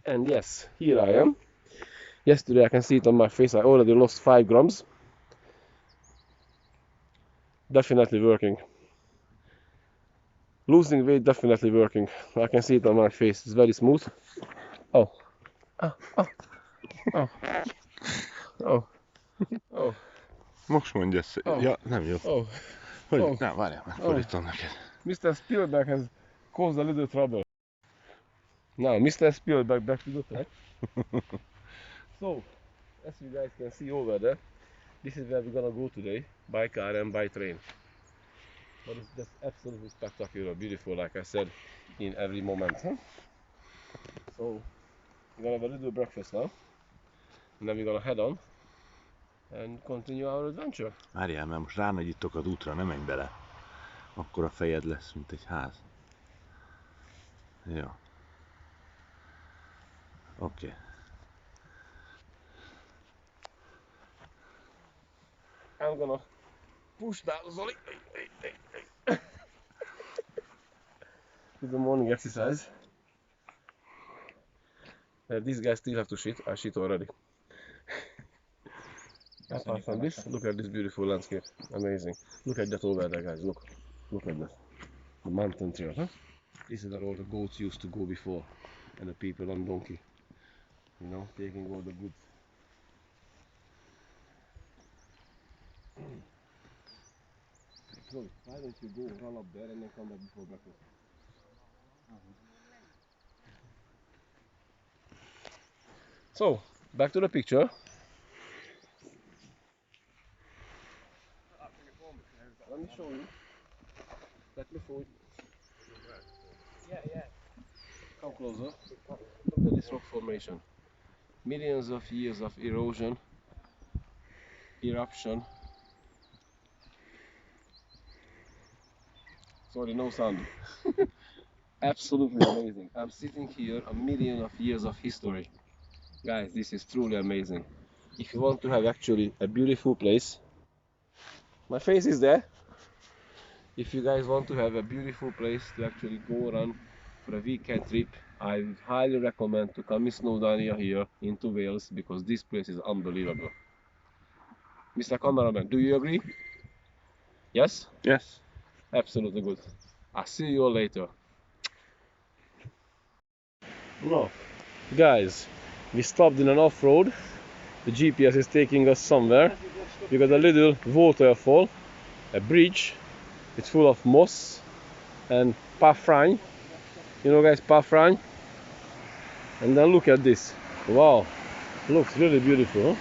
And yes, here I am. Yesterday I can see it on my face, I already lost 5 grams. Definitely working. Losing weight definitely working. I can see it on my face, it's very smooth. Oh. Oh. Oh. Oh. Oh. Oh. Most mondja ezt. Oh. Ja, nem jó. Oh. Hogy? Oh. Na, várjál, megfordítom neked. Mr. Spielberg has caused a little trouble. Now, Mr. Spielberg back to the track. So, as you guys can see over there, this is where we're gonna go today, by car and by train. But it's just absolutely spectacular, beautiful, like I said, in every moment. Huh? So, we're gonna have a little breakfast now, and then we're gonna head on and continue our adventure. Várjál, mert most ránagyítok az útra, nem menj bele. Akkor a fejed lesz, mint egy ház. Jó. Oké. I'm gonna push that Zoli to the morning exercise. These guys still have to shit. I shit already. Apart from this, look at this beautiful landscape. Amazing. Look at that over there, guys. Look at that. The mountain trail, huh? This is where all the goats used to go before, and the people on donkey. You know, taking all the goods. So, why don't you go run up there and then come back before breakfast? So, back to the picture. Let me show you. Let me show you. Yeah. Come closer. Look at this rock formation. Millions of years of erosion, eruption. Sorry, no sound. Absolutely amazing. I'm sitting here a million of years of history. Guys, this is truly amazing. If you want to have actually a beautiful place, my face is there. If you guys want to have a beautiful place to actually go run for a weekend trip, I highly recommend to come in Snowdonia here into Wales, because this place is unbelievable. Mr. Cameraman, do you agree? Yes? Yes. Absolutely good. I'll see you all later. No. Guys, we stopped in an off-road. The GPS is taking us somewhere. We got a little waterfall, a bridge. It's full of moss and paffrine. You know, guys, paffrine. And then look at this. Wow, looks really beautiful, huh?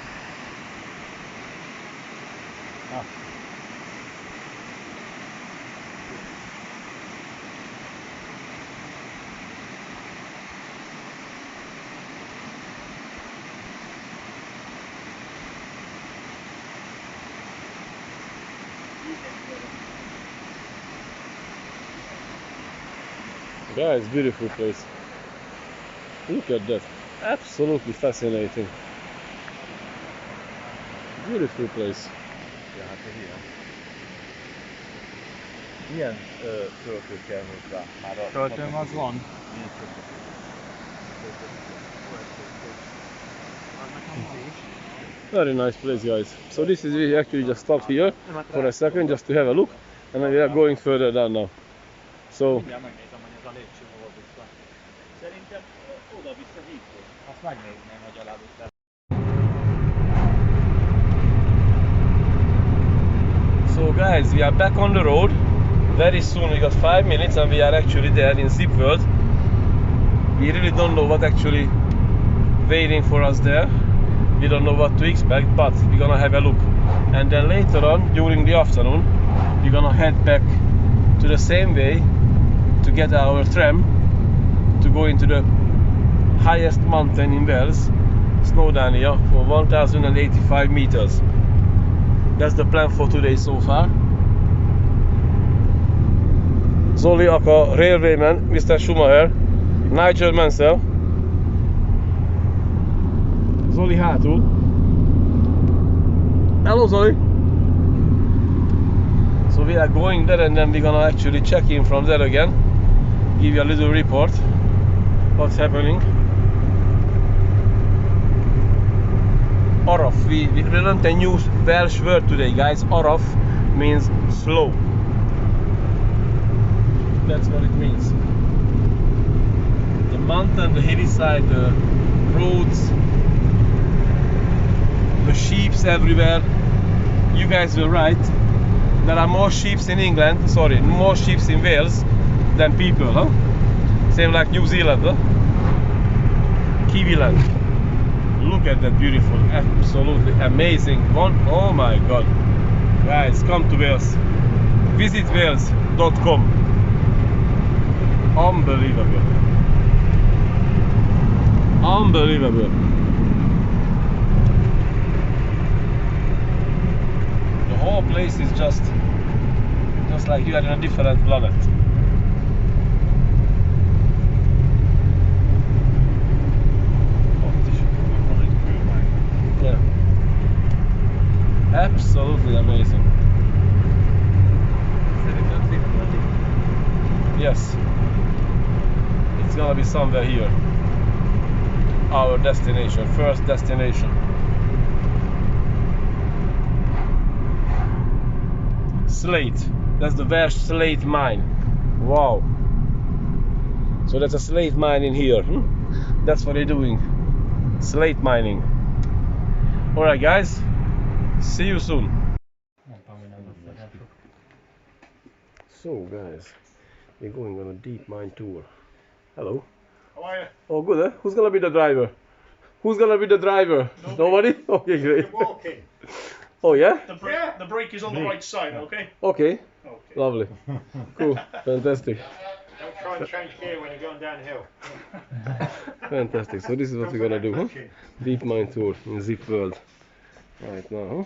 Guys, beautiful place. Look at that. Absolutely fascinating. Beautiful place. Ja, hát ilyen. Milyen töltő kell hozzá? Már a Töltőm az van. Milyen töltő? Very nice place, guys. So this is, we actually just stopped here for a second just to have a look, and then we are going further down now. So Mindjárt megnézem, hogy ez a lépcső hol vissza. Szerintem oda-vissza vízhoz. Azt megnézném, hogy alábbvissza. So guys, we are back on the road. Very soon, we got 5 minutes and we are actually there in Zip World. We really don't know what actually waiting for us there. We don't know what to expect, but we're gonna have a look. And then later on, during the afternoon, we're gonna head back to the same way to get our tram to go into the highest mountain in Wales, Snowdonia, for 1085 meters. That's the plan for today so far. Zoli Aka, Railwayman, Mr. Schumacher, Nigel Mansell, Zoli hátul. Hello Zoli! So we are going there and then we're gonna actually check in from there again. Give you a little report what's happening. Orof. We learned a new Welsh word today, guys. Orof means slow. That's what it means. The mountain, the hillside, the roads, the sheeps everywhere. You guys were right. There are more sheeps in England, more sheeps in Wales than people, huh? Same like New Zealand, huh? Kiwiland. Look at that beautiful, absolutely amazing one. Oh my god. Guys, come to Wales. Visit Wales.com. Unbelievable. Unbelievable. The whole place is just like you are in a different planet. Yeah. Absolutely amazing. Yes. It's gonna be somewhere here. Our destination, first destination. Slate. That's the Welsh slate mine. Wow. So there's a slate mine in here. That's what they're doing. Slate mining. Alright guys, see you soon. So guys, we're going on a deep mine tour. Hello. How are you? Oh good, eh? Who's gonna be the driver? Who's gonna be the driver? Nobody? Okay, great. You're walking. Oh yeah? The brake is on the right side, okay? Okay. Okay. Lovely. Cool. Fantastic. Don't try and change gear when you're going downhill. Fantastic. So this is what we're gonna do, huh? Deep mine tour in Zip World. Right now.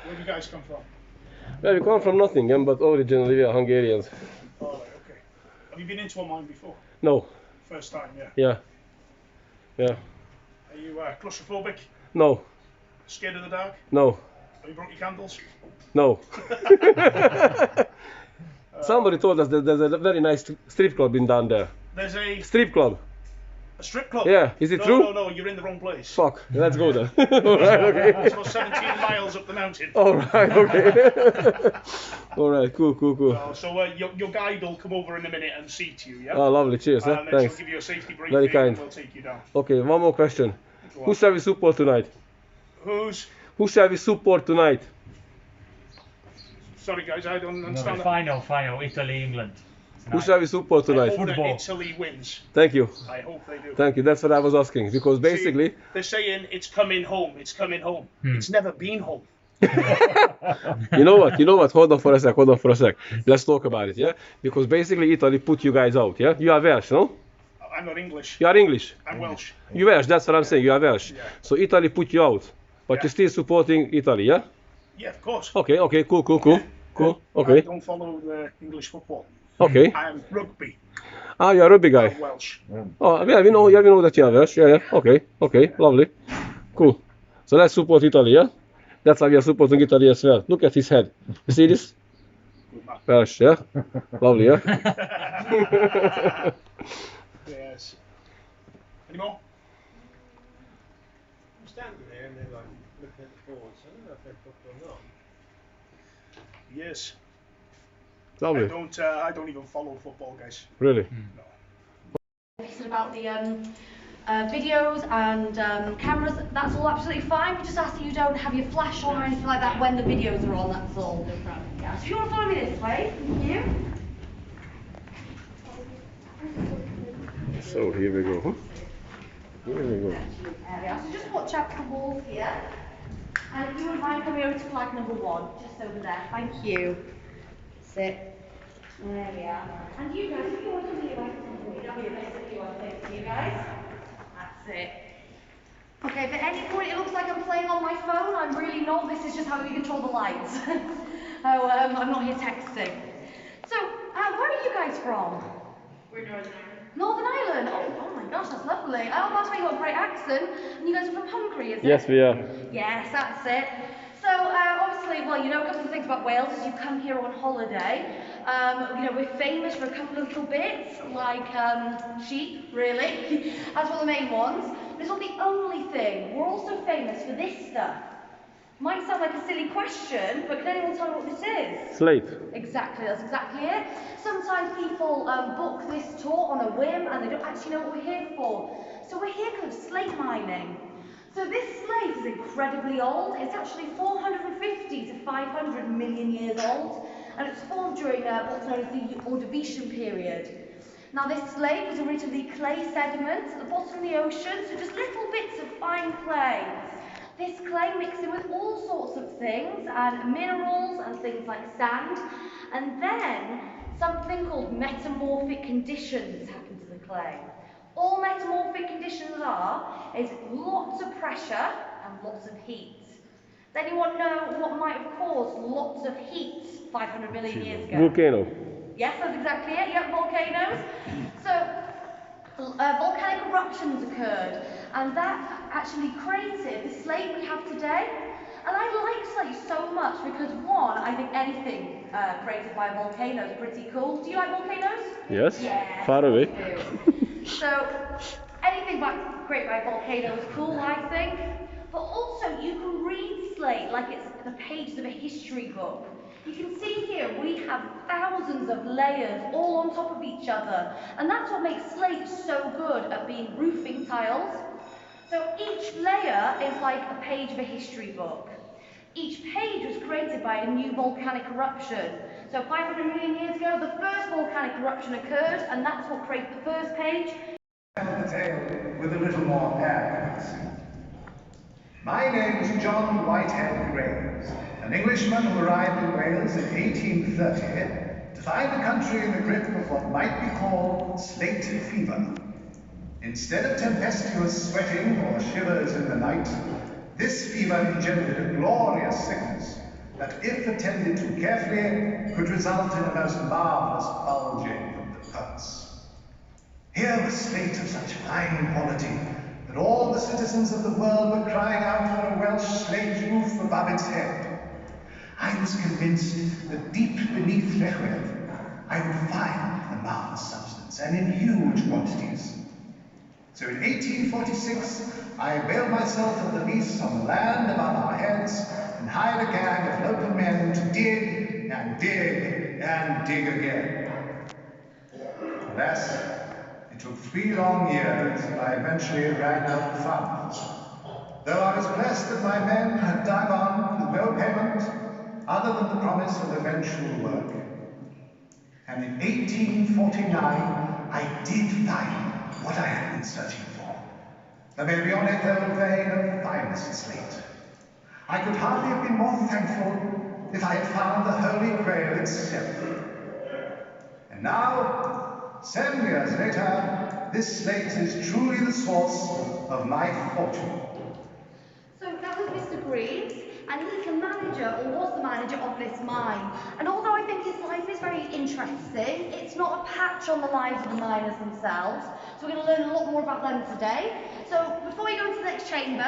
Where do you guys come from? Well, we come from Nottingham, but originally we are Hungarians. Oh, right, okay. Have you been into a mine before? No. First time, yeah. Yeah. Yeah. Are you claustrophobic? No. Scared of the dark? No. Have you brought your candles? No. Somebody told us that there's a very nice strip club in down there. There's a Strip club. strip club? Yeah. Is it no, true? No, you're in the wrong place. Fuck. Let's go then. Alright, okay. It's about 17 miles up the mountain. Alright, okay. Alright, cool. So your guide will come over in a minute and seat you, yeah? Oh, lovely. Cheers. And then Thanks. she'll give you a safety briefing Very kind. and we'll take you down. Okay, one more question. Go Who on. shall we support tonight? Who shall we support tonight? Sorry guys, I don't No, understand that. final, Italy, England. Who shall we support I tonight? hope that Football. Italy wins. Thank you. I hope they do. Thank you. That's what I was asking. Because basically, See, they're saying it's coming home. It's coming home. It's never been home. you know what? Hold on for a sec. Let's talk about it, yeah? Because basically Italy put you guys out, yeah? You are Welsh, no? I'm not English. You are English. I'm Welsh. You Welsh, that's what I'm saying. You are Welsh. Yeah. So Italy put you out. But Yeah. you're still supporting Italy, yeah? Yeah, of course. Okay, cool. I Okay. don't follow the English football. Okay. I'm rugby. Ah, you're a rugby guy. I'm Welsh. Oh, yeah, we know that you are Welsh. Yeah. Okay, lovely. Cool. So let's support Italy, yeah? That's why we are supporting Italy as well. Look at his head. You see this? Good man. Welsh, yeah? Lovely, yeah? Yes. Any more? I'm standing there and they're like looking at the boards. I don't know if they're booked or not. Yes. Lovely. I don't even follow football, guys. Really? Said about the videos and cameras, that's all absolutely fine. We just ask that you don't have your flash on or anything like that when the videos are on, that's all. No problem. Yeah, so if you want to follow me this way, thank you. So here we go, huh? Here we go. There we are. So just watch out for the walls here. And if you wouldn't mind coming over to flag number 1, just over there. Thank you. Sit. There we are. And you guys, if you want to come here, you guys. That's it. Okay, if at any point it looks like I'm playing on my phone, I'm really not. This is just how we control the lights. I'm not here texting. So, where are you guys from? We're Northern Ireland. Northern Ireland? Oh my gosh, that's lovely. Oh, that's why you got a great accent. And you guys are from Hungary, is it? Yes, we are. Yes, that's it. So, obviously, well, you know a couple of things about Wales as you come here on holiday. You know, we're famous for a couple of little bits, like sheep, really. That's one of the main ones. But it's not the only thing. We're also famous for this stuff. Might sound like a silly question, but can anyone tell me what this is? Slate. Exactly, that's exactly it. Sometimes people book this tour on a whim and they don't actually know what we're here for. So we're here because of slate mining. So this slate is incredibly old. It's actually 450 to 500 million years old, and it's formed during what's known as the Ordovician period. Now this slate was originally clay sediment at the bottom of the ocean, so just little bits of fine clay. This clay mixed in with all sorts of things, and minerals and things like sand, and then something called metamorphic conditions happened to the clay. All metamorphic conditions is lots of pressure and lots of heat. Does anyone know what might have caused lots of heat 500 million years ago? Volcano. Yes, that's exactly it. Yep, volcanoes. So, volcanic eruptions occurred, and that actually created the slate we have today. And I like slate so much because, one, I think anything created by a volcano is pretty cool. Do you like volcanoes? Yes. Yeah, Far away. So, anything created by a volcano is cool, I think. But also, you can read slate like it's the pages of a history book. You can see here we have thousands of layers all on top of each other, and that's what makes slate so good at being roofing tiles. So each layer is like a page of a history book. Each page was created by a new volcanic eruption. So 500 million years ago, the first volcanic eruption occurred, and that's what created the first page. Tell the tale with a little more accuracy. My name is John Whitehead Graves, an Englishman who arrived in Wales in 1830 to find the country in the grip of what might be called slate fever. Instead of tempestuous sweating or shivers in the night, this fever engendered a glorious sickness that, if attended to carefully, could result in a most marvellous bulging of the pulse. Here was slate of such fine quality that all the citizens of the world were crying out for a Welsh slate roof above its head. I was convinced that deep beneath Llywelyn I would find the marvellous substance, and in huge quantities. So in 1846, I availed myself of the lease on the land above our heads and hired a gang of local men to dig and dig and dig again. Alas, it took 3 long years, and I eventually ran out of funds. Though I was blessed that my men had dug on with no payment other than the promise of eventual work. And in 1849, I did find what I had been searching for. The Babyonic old vein of finest slate. I could hardly have been more thankful if I had found the Holy Grail itself. And now, 7 years later, this slate is truly the source of my fortune. So that was Mr. Greaves, and he's the manager, or was the manager, of this mine. And although I think his life is very interesting, it's not a patch on the lives of the miners themselves. So we're going to learn a lot more about them today. So before we go into the next chamber,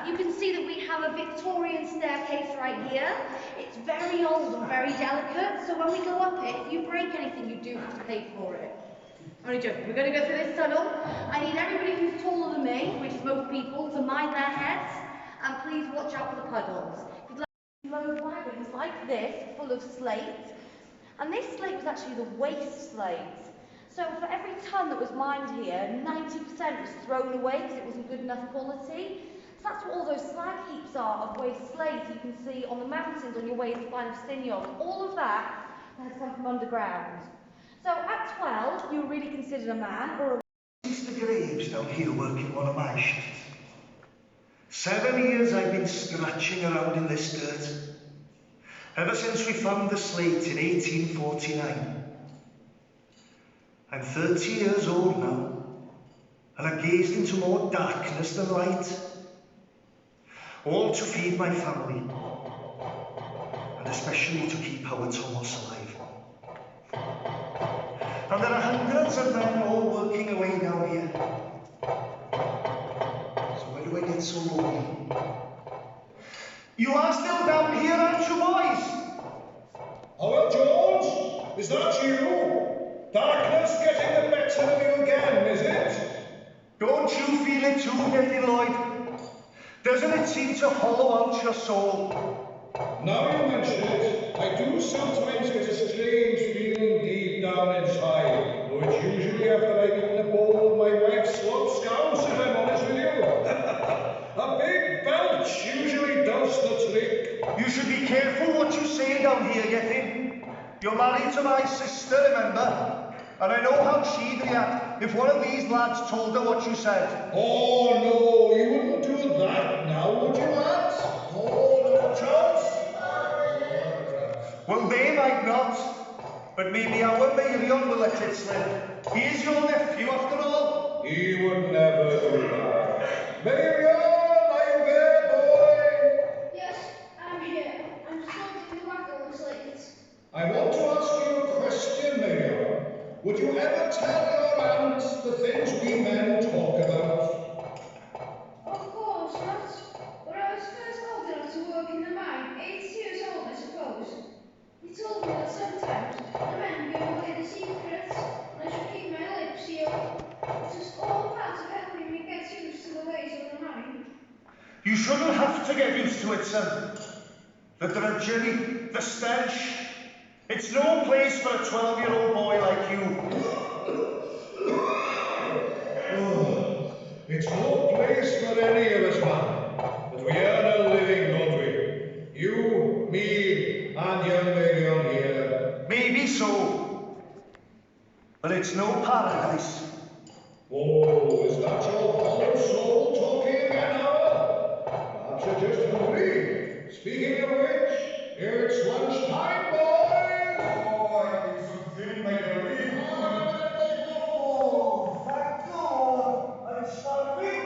you can see that we have a Victorian staircase right here. It's very old and very delicate, so when we go up it, if you break anything, you do have to pay for it. I'm only joking. We're going to go through this tunnel. I need everybody who's taller than me, which is most people, to mind their heads. And please watch out for the puddles. If you'd like load wagons like this, full of slate. And this slate was actually the waste slate. So for every ton that was mined here, 90% was thrown away because it wasn't good enough quality. So that's what all those slag heaps are of waste slate you can see on the mountains on your way to the Plain of Stiniog. All of that has come from underground. So at 12, you were really considered a man or a... Mr. Graves down here working one of my shifts. 7 years I've been scratching around in this dirt. Ever since we found the slate in 1849. I'm 30 years old now, and I've gazed into more darkness than light. All to feed my family, and especially to keep our Thomas alive. And there are hundreds of men all working away down here. So where do I get so lonely? You are still down here, aren't you, boys? Howell Jones, Is that you? Darkness getting the better of you again, is it? Don't you feel it too, Getty Lloyd? Doesn't it seem to hollow out your soul? Now you mention it, I do sometimes get a strange feeling deep down inside, though it's usually after I've eaten a bowl of my wife's swamp scouse, if I'm honest with you. A big belch usually does the trick. You should be careful what you say down here, Getty. You're married to my sister, remember? And I know how she'd react if one of these lads told her what you said. Oh no, you wouldn't do that now, would you, lads? Oh, no chance. Well, they might not, but maybe our Marion will let it slip. He is your nephew, after all. He would never do that. Marion, are you there, boy? Yes, I'm here. I'm sorting the wagon slate. I want to ask you a question, Marion. Would you ever tell your aunt the things we men talk about? Of course not. When I was first old enough to work in the mine, 8 years old I suppose, he told me that sometimes the men go away the secrets and I should keep my lips sealed. It was all part of helping me get used to the ways of the mine. You shouldn't have to get used to it, son. The drudgery, the stench. It's no place for a 12-year-old boy like you. Oh, it's no place for any of us, man. But we earn a living, don't we? You, me, and young Marion here. Maybe so. But it's no paradise. Oh, is that your hollow soul talking again, Howard? Perhaps you're just hungry. Speaking of which, it's lunchtime, boys! Oh, I need some food, my baby. Oh, thank God! I'm starving.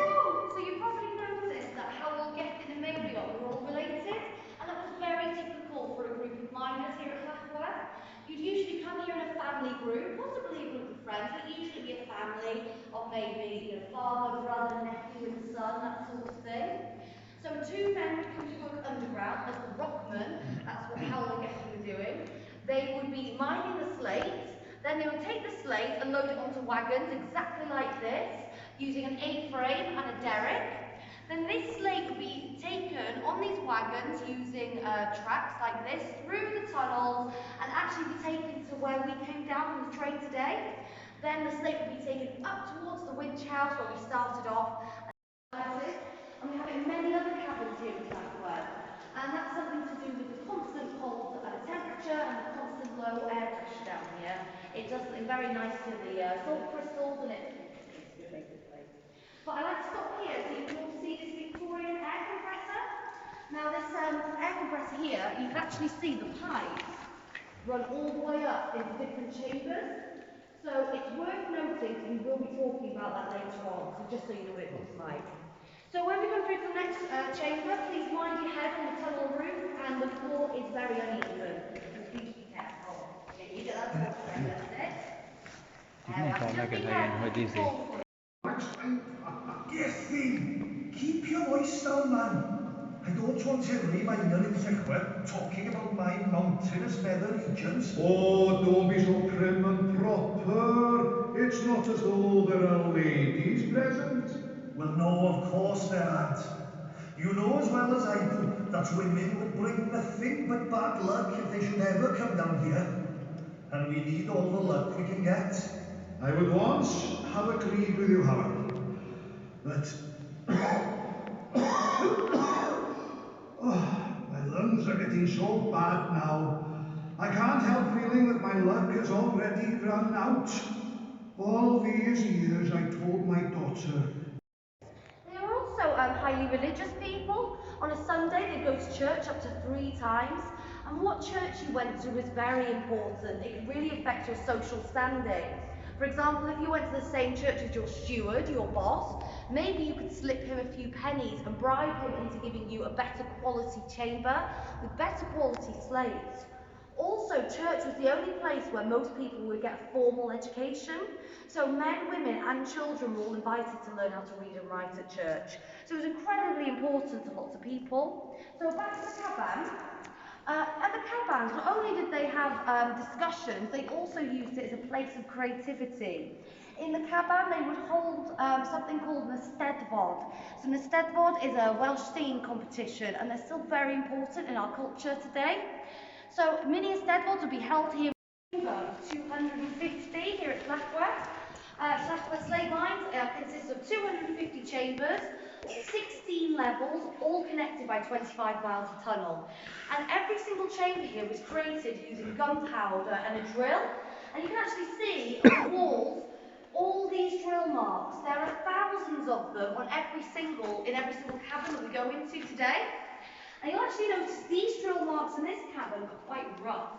So you probably noticed that Howell, Gethin and Marion were all related, and that was very typical for a group of miners here at Llanfairpwll. You'd usually come here in a family group, possibly a group of friends, but usually be a family of maybe father, brother, nephew and son, that sort of thing. So two men would come to work underground as the rockmen, that's what Howell and Gethin were doing. They would be mining the slate, then they would take the slate and load it onto wagons exactly like this, using an A-frame and a derrick. Then this slate would be taken on these wagons using tracks like this through the tunnels and actually be taken to where we came down from the train today. Then the slate would be taken up towards the winch house where we started off. And we have it in many other cabins here at Llanfairpwll. And that's something to do with the constant cold temperature and the constant low air pressure down here. It does something very nice to the salt crystals and it basically. But I like to stop here so you can all see this Victorian air compressor. Now this air compressor here, you can actually see the pipes run all the way up into different chambers. So it's worth noting, we will be talking about that later on, so just so you know what it looks like. So when we come through to the next chamber, please mind your head on the tunnel roof, and the floor is very uneven. So please be careful. Yeah, you do that, that's it. Gethin, keep your voice down, man. I don't want every miner in Llanfairpwll talking about my mountainous nether regions. Oh, don't be so prim and proper. It's not as though there are ladies present. Well, no, of course there aren't. You know as well as I do that women would bring nothing but bad luck if they should ever come down here. And we need all the luck we can get. I would once have agreed with you, Howard, but my lungs are getting so bad now. I can't help feeling that my luck has already run out. All these years I told my daughter. They were also highly religious people. On a Sunday they'd go to church up to 3 times. And what church you went to was very important. It could really affect your social standing. For example, if you went to the same church as your steward, your boss, maybe you could slip him a few pennies and bribe him into giving you a better quality chamber with better quality slates. Also, church was the only place where most people would get a formal education. So men, women and children were all invited to learn how to read and write at church. So it was incredibly important to lots of people. So back to the cabin. At the caravans, not only did they have discussions, they also used it as a place of creativity. In the caravan, they would hold something called an Eisteddfod. So an Eisteddfod is a Welsh singing competition, and they're still very important in our culture today. So mini Eisteddfods would be held here. 250 here at Llachwedd. Llachwedd Slate Mines consists of 250 chambers, 16 levels, all connected by 25 miles of tunnel. And every single chamber here was created using gunpowder and a drill. And you can actually see on the walls all these drill marks. There are thousands of them on every single cabin that we go into today. And you'll actually notice these drill marks in this cabin are quite rough.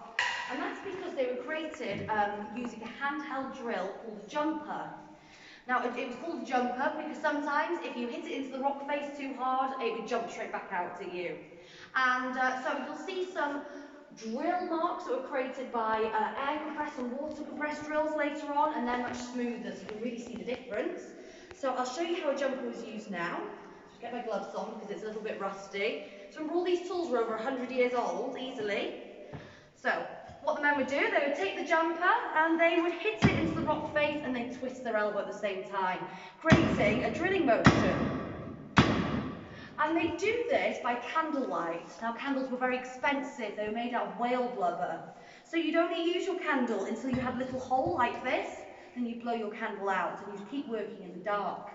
And that's because they were created using a handheld drill called a jumper. Now, it was called a jumper because sometimes if you hit it into the rock face too hard, it would jump straight back out at you. And so you'll see some drill marks that were created by air compressed and water compressed drills later on, and they're much smoother, so you can really see the difference. So I'll show you how a jumper was used now. Just get my gloves on because it's a little bit rusty. So remember, all these tools were over 100 years old, easily. So what the men would do, they would take the jumper and they would hit it into the rock face and then twist their elbow at the same time, creating a drilling motion. And they do this by candlelight. Now, candles were very expensive. They were made out of whale blubber. So you'd only use your candle until you had a little hole like this, then you'd blow your candle out and you'd keep working in the dark.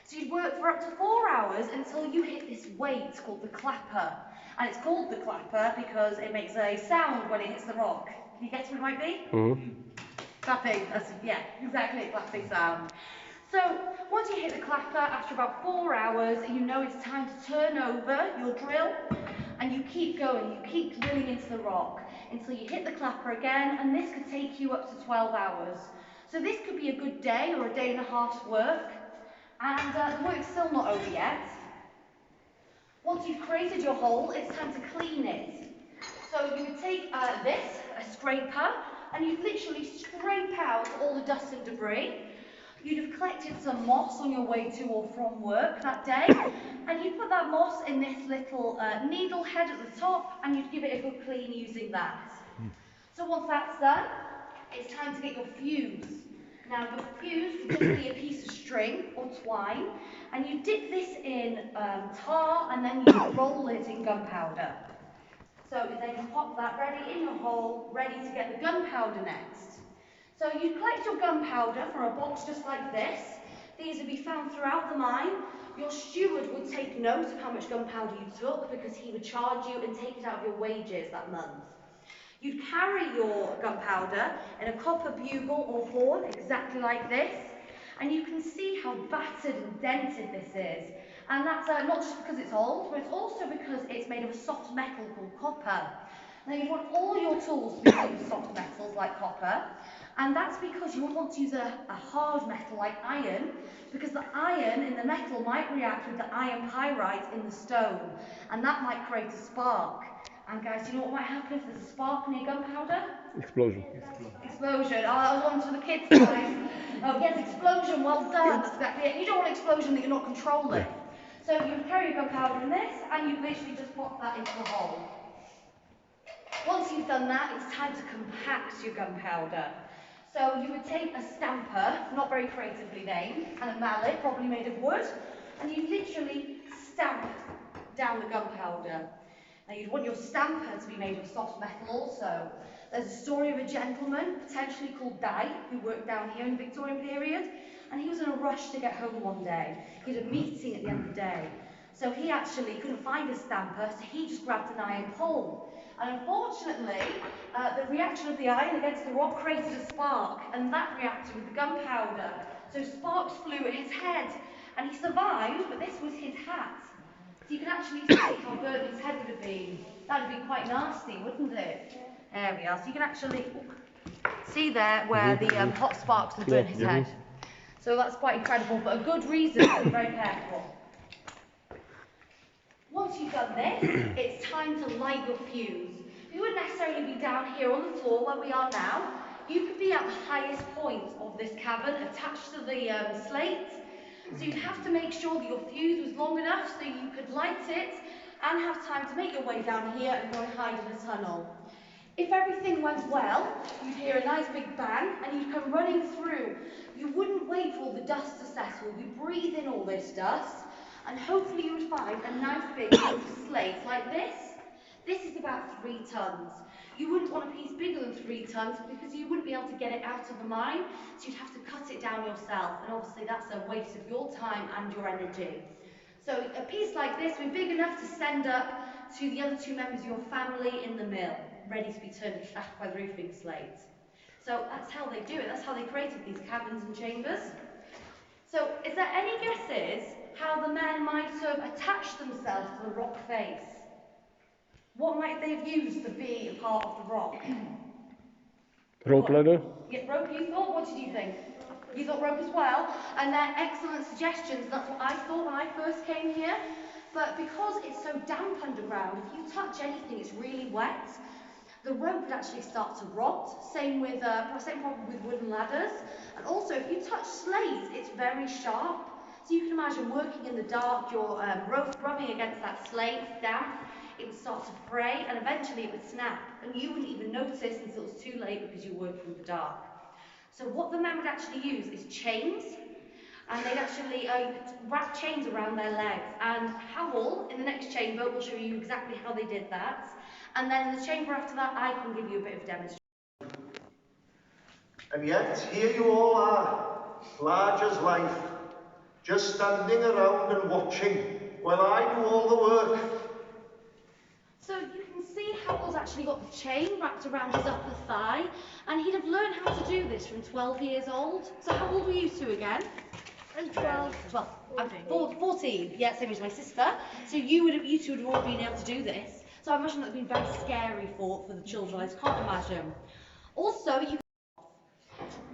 So you'd work for up to 4 hours until you hit this weight called the clapper. And it's called the clapper because it makes a sound when it hits the rock. Can you guess what it might be? Mm-hmm. Clapping. Yeah, exactly, a clapping sound. So once you hit the clapper, after about 4 hours, you know it's time to turn over your drill, and you keep going, you keep drilling into the rock until you hit the clapper again, and this could take you up to 12 hours. So this could be a good day or a day and a half's work, and the work's still not over yet. Once you've created your hole, it's time to clean it. So you would take a scraper, and you'd literally scrape out all the dust and debris. You'd have collected some moss on your way to or from work that day, and you'd put that moss in this little needle head at the top, and you'd give it a good clean using that. So once that's done, it's time to get your fuse. Now, your fuse would just be a piece of string or twine, and you dip this in tar, and then you roll it in gunpowder. So then you pop that ready in your hole, ready to get the gunpowder next. So you collect your gunpowder from a box just like this. These would be found throughout the mine. Your steward would take note of how much gunpowder you took because he would charge you and take it out of your wages that month. You'd carry your gunpowder in a copper bugle or horn, exactly like this. And you can see how battered and dented this is. And that's not just because it's old, but it's also because it's made of a soft metal called copper. Now you want all your tools to be made of soft metals like copper. And that's because you would want to use a hard metal like iron, because the iron in the metal might react with the iron pyrite in the stone, and that might create a spark. And guys, do you know what might happen if there's a spark near gunpowder? Explosion. Explosion. Oh, that was one for the kids, guys. Oh, yes, explosion, well done. That's exactly it. You don't want an explosion that you're not controlling. So you would carry your gunpowder in this, and you literally just pop that into the hole. Once you've done that, it's time to compact your gunpowder. So you would take a stamper, not very creatively named, and a mallet, probably made of wood, and you literally stamp down the gunpowder. Now you'd want your stamper to be made of soft metal also. There's a story of a gentleman, potentially called Dai, who worked down here in the Victorian period, and he was in a rush to get home one day. He had a meeting at the end of the day. So he actually couldn't find his stamper, so he just grabbed an iron pole. And unfortunately, the reaction of the iron against the rock created a spark, and that reacted with the gunpowder. So sparks flew at his head, and he survived, but this was his hat. So you can actually see how burnt his head would have been. That would be quite nasty, wouldn't it? There we are. So you can actually see there where the hot sparks would burn his head. So that's quite incredible, but a good reason to be very careful. Once you've done this, it's time to light your fuse. You wouldn't necessarily be down here on the floor where we are now. You could be at the highest point of this cavern, attached to the slate. So you'd have to make sure that your fuse was long enough so you could light it and have time to make your way down here and go and hide in a tunnel. If everything went well, you'd hear a nice big bang and you'd come running through. You wouldn't wait for all the dust to settle. You'd breathe in all this dust and hopefully you would find a nice big piece of slate like this. This is about 3 tons. You wouldn't want a piece bigger than 3 tons because you wouldn't be able to get it out of the mine, so you'd have to cut it down yourself, and obviously that's a waste of your time and your energy. So a piece like this would be big enough to send up to the other 2 members of your family in the mill, ready to be turned into shaft by the roofing slate. So that's how they do it, that's how they created these cabins and chambers. So is there any guesses how the men might have attached themselves to the rock face? What might they have used to be a part of the rock? Rope ladder? Yeah, rope you thought? What did you think? You thought rope as well? And they're excellent suggestions. That's what I thought when I first came here. But because it's so damp underground, if you touch anything, it's really wet. The rope would actually start to rot. Same problem with wooden ladders. And also, if you touch slate, it's very sharp. So you can imagine working in the dark, your rope rubbing against that slate, damp. It would start to fray and eventually it would snap, and you wouldn't even notice until it was too late because you were working in the dark. So what the men would actually use is chains, and they'd actually wrap chains around their legs. And Howell, in the next chamber, will show you exactly how they did that. And then in the chamber after that, I can give you a bit of demonstration. And yet, here you all are, large as life, just standing around and watching while I do all the work. So you can see Howell's actually got the chain wrapped around his upper thigh, and he'd have learned how to do this from 12 years old. So how old were you 2 again? I'm 12. 12. I'm 14. Yeah, same as my sister. So you two would have all been able to do this. So I imagine that would have been very scary for the children. I just can't imagine. Also,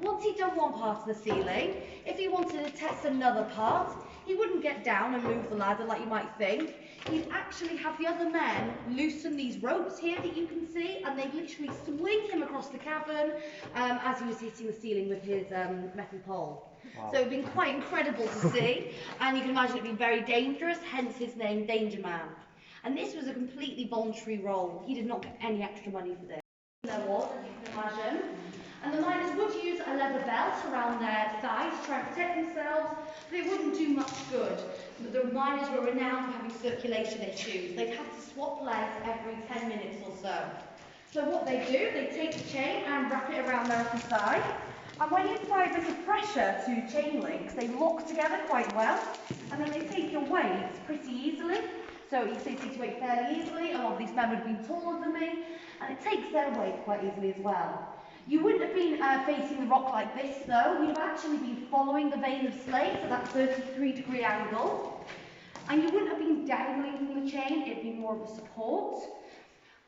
once he'd done one part of the ceiling, if he wanted to test another part, he wouldn't get down and move the ladder like you might think. He'd actually have the other men loosen these ropes here that you can see, and they'd literally swing him across the cavern as he was hitting the ceiling with his metal pole. Wow. So it'd been quite incredible to see, and you can imagine it'd been very dangerous, hence his name, Danger Man. And this was a completely voluntary role. He did not get any extra money for this. There was, as you can imagine. And the miners would use a leather belt around their thighs to try and protect themselves, but it wouldn't do much good. The miners were renowned for having circulation issues. They'd have to swap legs every 10 minutes or so. So what they do, they take the chain and wrap it around their upper thigh. And when you apply a bit of pressure to chain links, they lock together quite well, and then they take your weight pretty easily. So you see, take your weight fairly easily. A lot of these men would have been taller than me, and it takes their weight quite easily as well. You wouldn't have been facing the rock like this though, you'd have actually been following the vein of slate at that 33-degree angle. And you wouldn't have been dangling from the chain, it'd be more of a support.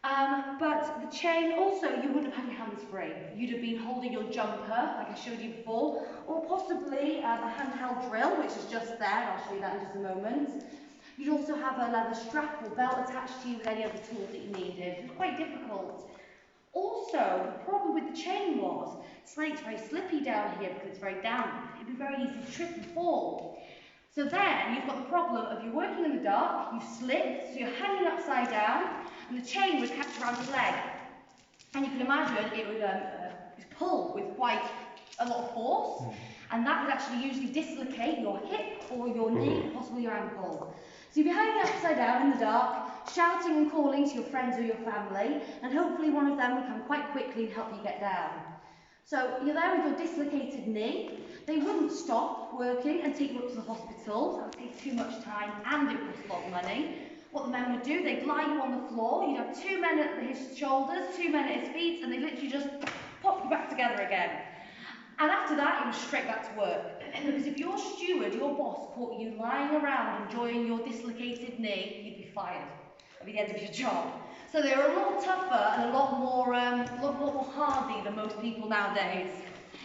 But the chain also, you wouldn't have had your hands free. You'd have been holding your jumper, like I showed you before, or possibly a handheld drill, which is just there, I'll show you that in just a moment. You'd also have a leather strap or belt attached to you with any other tools that you needed. It was quite difficult. Also, the problem with the chain was, slate's very slippy down here because it's very damp. It'd be very easy to trip and fall. So then, you've got the problem of you're working in the dark, you've slipped, so you're hanging upside down, and the chain was kept around your leg. And you can imagine it would pull with quite a lot of force, and that would actually usually dislocate your hip or your knee, possibly your ankle. So you'd be hanging upside down in the dark, shouting and calling to your friends or your family, and hopefully one of them would come quite quickly and help you get down. So you're there with your dislocated knee. They wouldn't stop working and take you up to the hospital. That would take too much time and it would cost a lot of money. What the men would do, they'd lie you on the floor. You'd have 2 men at his shoulders, 2 men at his feet, and they'd literally just pop you back together again. And after that, it was straight back to work. Because if your steward, your boss, caught you lying around enjoying your dislocated knee, you'd be fired. That'd be the end of your job. So they were a lot tougher and a lot more hardy than most people nowadays.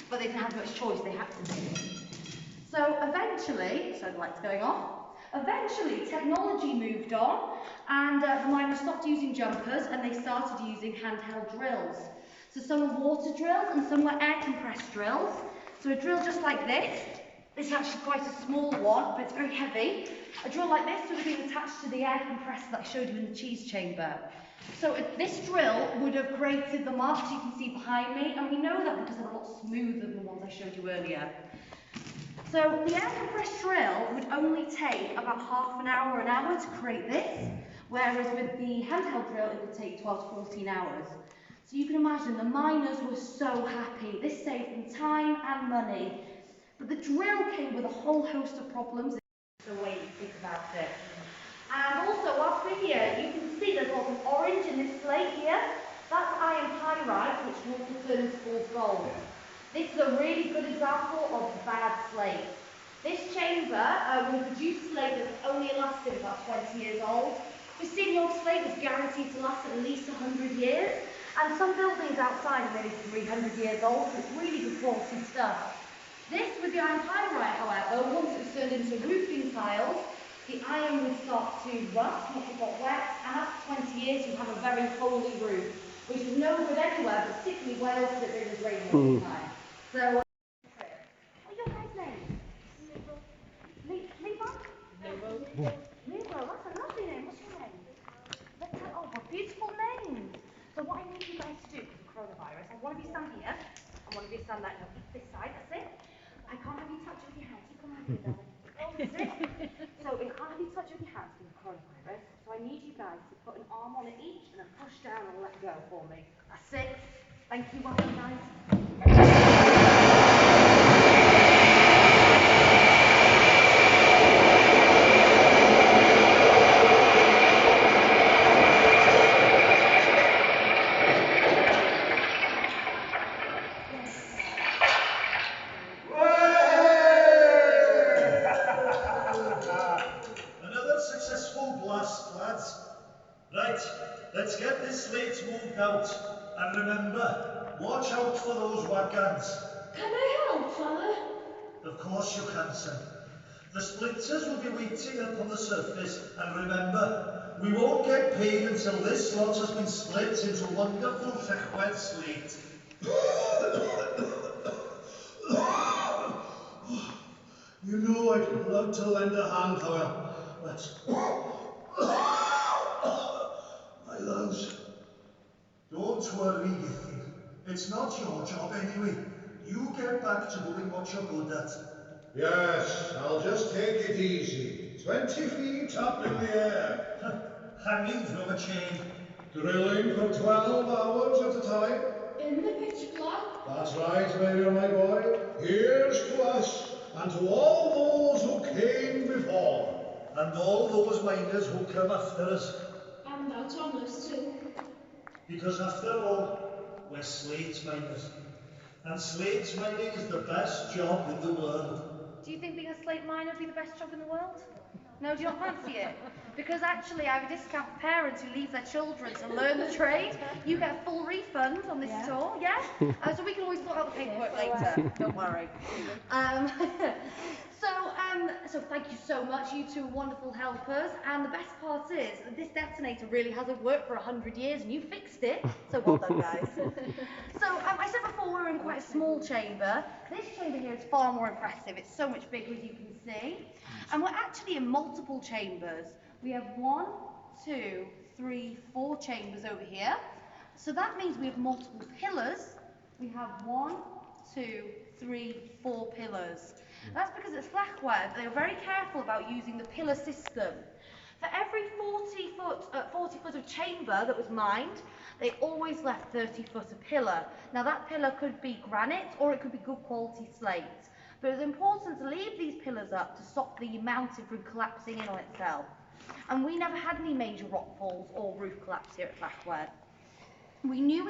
But they didn't have much choice, they had to be. So eventually, so the light's going off, eventually technology moved on and the miners stopped using jumpers and they started using handheld drills. So some were water drills and some were air compressed drills. So a drill just like this This is actually quite a small one, but it's very heavy. A drill like this would have been attached to the air compressor that I showed you in the cheese chamber. So this drill would have created the marks you can see behind me, and we know that because they're a lot smoother than the ones I showed you earlier. So the air compressed drill would only take about half an hour to create this, whereas with the handheld drill it would take 12 to 14 hours. So you can imagine the miners were so happy. This saved them time and money. But the drill came with a whole host of problems. The way you think about it. And also, whilst we're here, you can see there's lots of orange in this slate here. That's iron pyrite, which water turns towards gold. This is a really good example of bad slate. This chamber will produce slate that's only lasted about 20 years old. Pristine slate was guaranteed to last at least 100 years. And some buildings outside are nearly 300 years old, so it's really good quality stuff. This with the iron pyrite, however, once it was turned into roofing tiles, the iron would start to rust once it got wet, and after 20 years you have a very holey roof, which is no good anywhere, but particularly Wales because it is raining all the time. So, what are your guys' names? Levi? Levo, that's a lovely name. What's your name? Oh, what beautiful names. So what I need you guys to do for the coronavirus, I want to be stand here, I want to be stand like this side, that's it. I can't have you touch with your hands. You come over here, darling. That's it. So I can't have you touch with your hands for the coronavirus. So I need you guys to put an arm on it each and then push down and let go for me. That's it. Thank you, well done, guys. Let's get this slate moved out. And remember, watch out for those wagons. Can I help, Father? Of course you can, son. The splinters will be waiting up on the surface, and remember, we won't get paid until this lot has been split into wonderful Llachwedd slate. You know I'd love to lend a hand, however, but my lungs. Don't worry, Githin. It's not your job anyway. You get back to doing what you're good at. Yes, I'll just take it easy. 20 feet up in the air. Hanging from a chain. Drilling for 12 hours at a time. In the pitch black? That's right, Mayor, my boy. Here's to us, and to all those who came before. And all those miners who come after us. And that's on us too. Because after all, we're slate miners. And slate mining is the best job in the world. Do you think being a slate miner would be the best job in the world? No, do you not fancy it? Because actually I have a discount for parents who leave their children to learn the trade. You get a full refund on this tour, yeah? So we can always sort out the paperwork later, don't worry. So thank you so much, you two are wonderful helpers, and the best part is that this detonator really hasn't worked for 100 years and you fixed it, so well done guys. So I said before we were in quite a small chamber. This chamber here is far more impressive, it's so much bigger as you can see, and we're actually in multiple chambers. We have 1, 2, 3, 4 chambers over here, so that means we have multiple pillars. We have 1, 2, 3, 4 pillars. That's because at Llachwedd they were very careful about using the pillar system. For every 40 foot of chamber that was mined, they always left 30 foot a pillar. Now that pillar could be granite or it could be good quality slate. But it's important to leave these pillars up to stop the mountain from collapsing in on itself. And we never had any major rock falls or roof collapse here at Llachwedd. We knew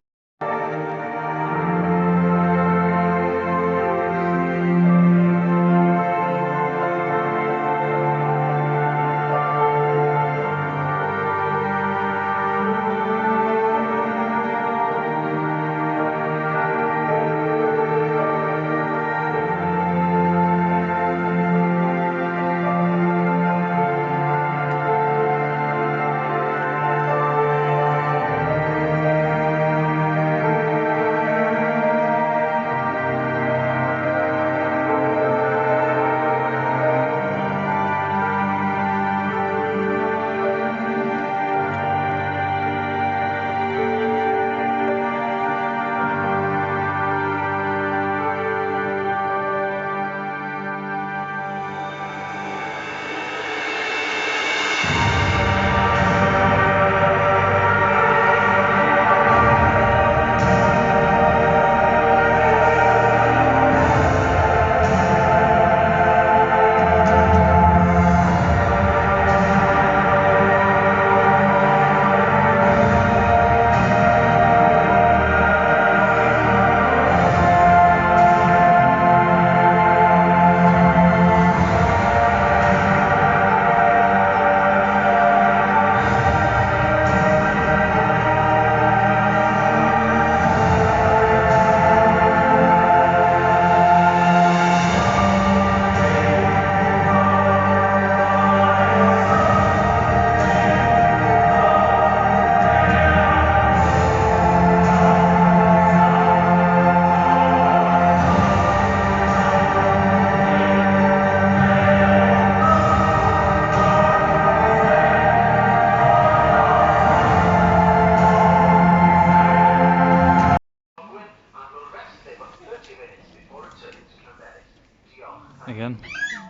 Igen,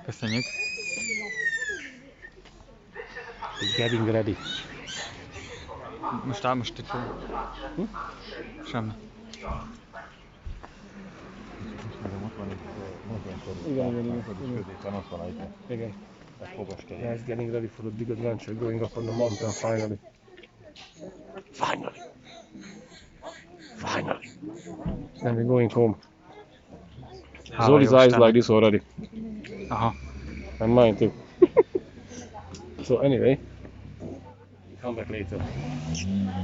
köszönjük. Getting ready. Most itt semmi. Igen. Guys, getting ready for the big adventure, going up on the mountain finally. Finally. And we're going home. Zoli's eyes like this already. Aha. And mine too. So anyway, come back later.